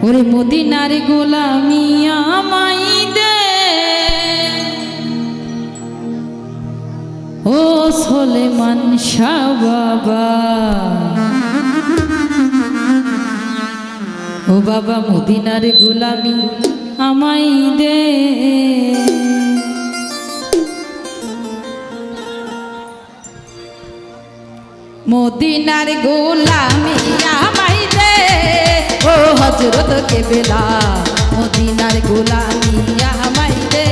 ওরে মদিনার গোলামি আমায় দে, ও সুলেমান শাহ বাবা, ও বাবা মদিনার গোলামি আমায় দে। মদিনার গোলামি আমায় দে, ও হযরত কেবলা মদিনার গোলামি আমায় দে।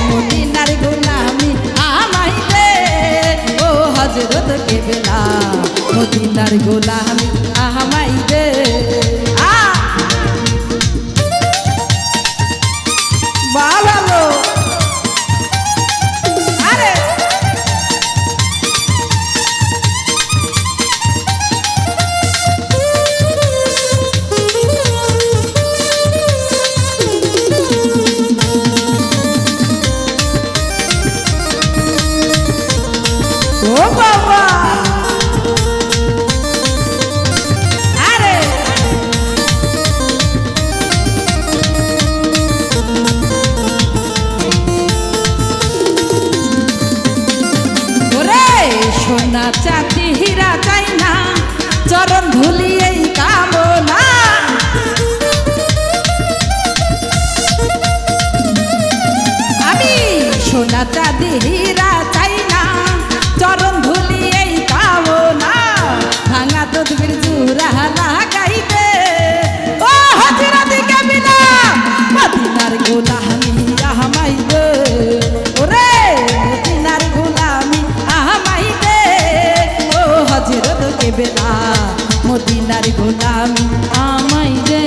মদিনার গোলামি আমায় দে, ও হযরত কেবলা মদিনার গোলামি আমায় দে। ভালো সোনা চাঁদি হীরা চাই না, চরণ ধুলি এই কামনা। আমি সোনা চাঁদি হীরা চাই না, চরণ ধুলি এই কামনা। ভাঙা তদবির জুরা লাগাইবে, ও হযরত কেবলা মদিনার গোলামি আমায় দে। ওরে মদিনার গোলামি আমায় দে, ও হযরত কেবলা মদিনার গোলামি আমায় দে।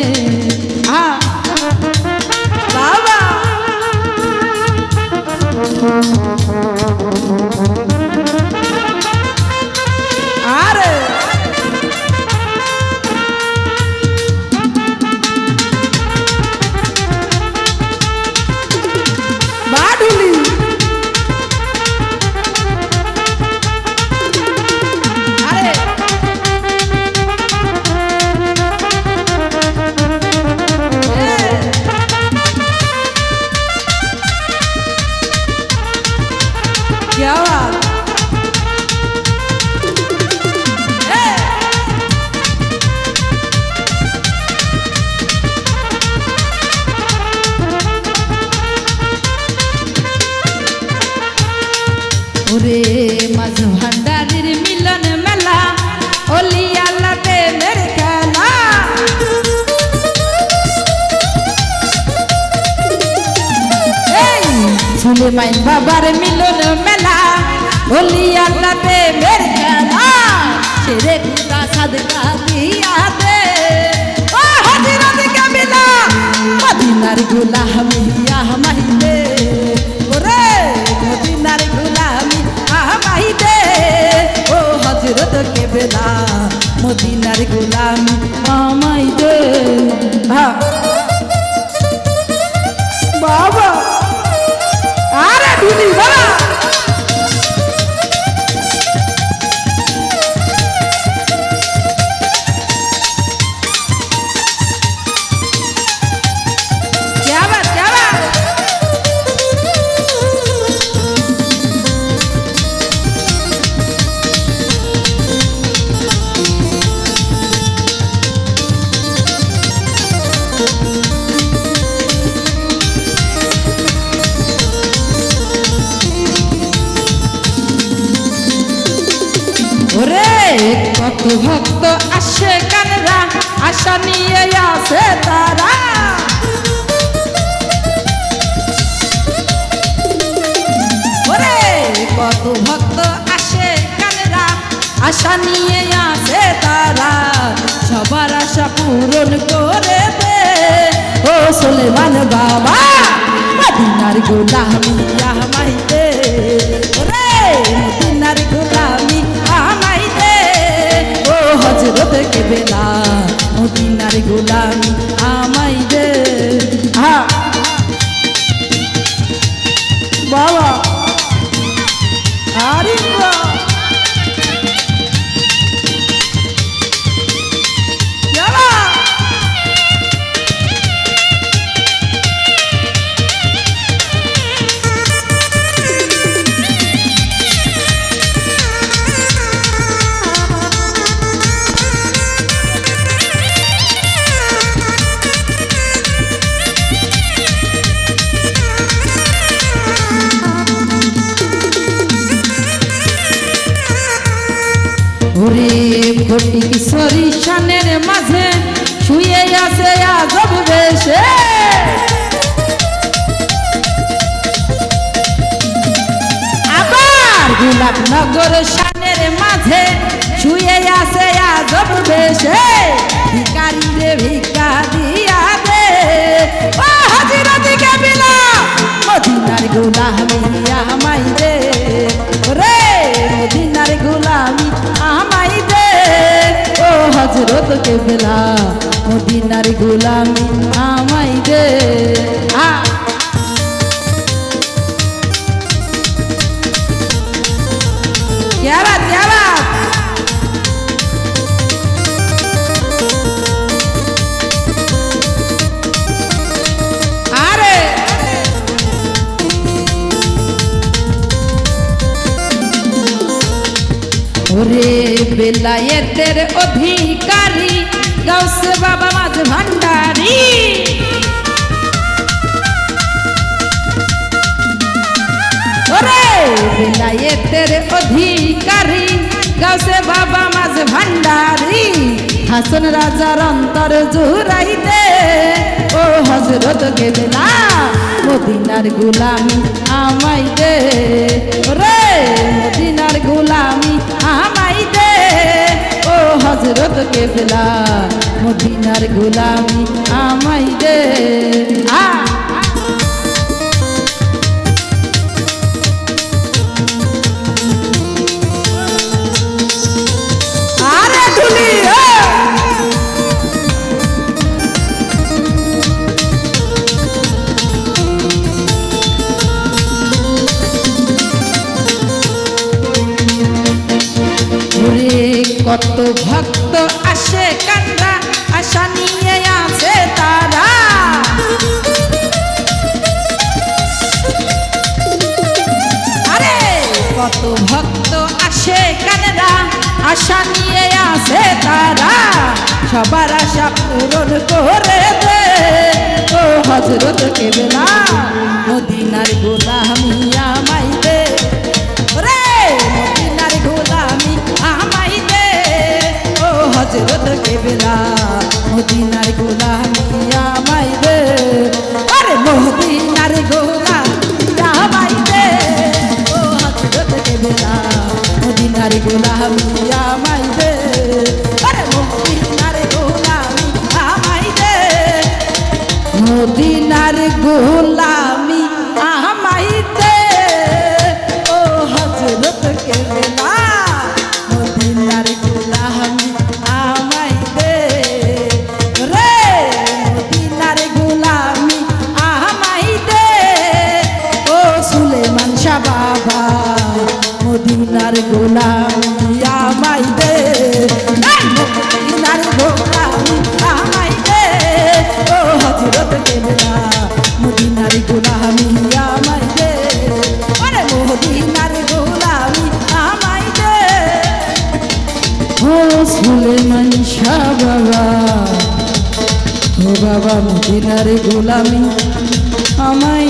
বাবা আরে বাডুলি ওরে মাঝ ভান্ডারির মিলন মেলা, ওলি আল্লাহ প্রেমের খেলা। সুলেমান বাবার মিলন মেলা, ওলি আল্লাহ প্রেমের খেলা। শেরে খুদা সাদকা দিয়া দে, ও হযরত কেবলা মদিনার গোলামি আমায় দে। ওরে মদিনার গোলামি আমায় দে, ও হযরত কেবলা মদিনার গোলামি আমায় দে। বাবা আরে দুলি বাবা ওরে কত ভক্ত আসে কানরা, আশা নিয়ে আসে তারা। ওরে কত ভক্ত আসে কানরা, আশা নিয়ে আসে তারা। সবার আশা পূরণ করে দে, ও সুলেমান বাবা মদিনার গোলামি আমায় দে। ওরে মদিনার গোলামি আমায় দে, ও হযরত কেবলা মদিনার গোলামি আমায় দে। বাবা আরে ওরে ফটিক সরিষানের মাঝে শুয়ে আছে আজব বেশে আবার গোলাপনগর শানের মাঝে শুয়ে আছে আজব বেশে ভিখারি রে ভিক্ষা দিয়া দে ও হাজিরা দিকে বিলা মদিনার গোলামি আমাই দে রে মদিনার গোলামি আমাই দে ও হযরত কেবলা মদিনার গোলামি আমাই দে क्या बात क्या बात अरे ওরে বেলায়েতের অধিকারী গাউসে বাবা মাঝ ভান্ডারী ওরে বেলায়েতের অধিকারী গাউসে বাবা মাঝ ভান্ডারী হাসন রাজার অন্তর জুড়াইতে ও হযরত কেবলা মদিনার গোলামি আমাই দে রে মদিনার গোলামি আমাই দে ও হযরত কেবলা মদিনার গোলামি আমাই দে কত ভক্ত আসে কান্না আশা নিয়ে আছে তারা আরে কত ভক্ত আসে কান্না আশা নিয়ে আছে তারা সবার আশা পূরণ করে দে ও হযরত কেবলা মদিনার গোলামি আমাই দে রে মদিনার গোলামি আমাই দে ও হযরত কেবলা মদিনার গোলামি আমাই দে আরে মদিনার গোলামি আমাই দে ও হযরত কেবলা মদিনার গোলামি আমাই দে আরে মদিনার গোলামি আমাই দে মদিনার গোলামি আমাই দে ও হযরত কেবলা মদিনার গোলামি আমাই দে রে মদিনার গোলামি আমাই দে ও সুলেমান শাহ বাবা মদিনার গোলামি আমাই দে মদিনার গোলামি আমাই দে ও হযরত কেবলা মদিনার গোলামি আমাই দে আরে মদিনার গোলামি আমাই দে ও সুলেমান শাহ বাবা ও বাবা মদিনার গোলামি আমাই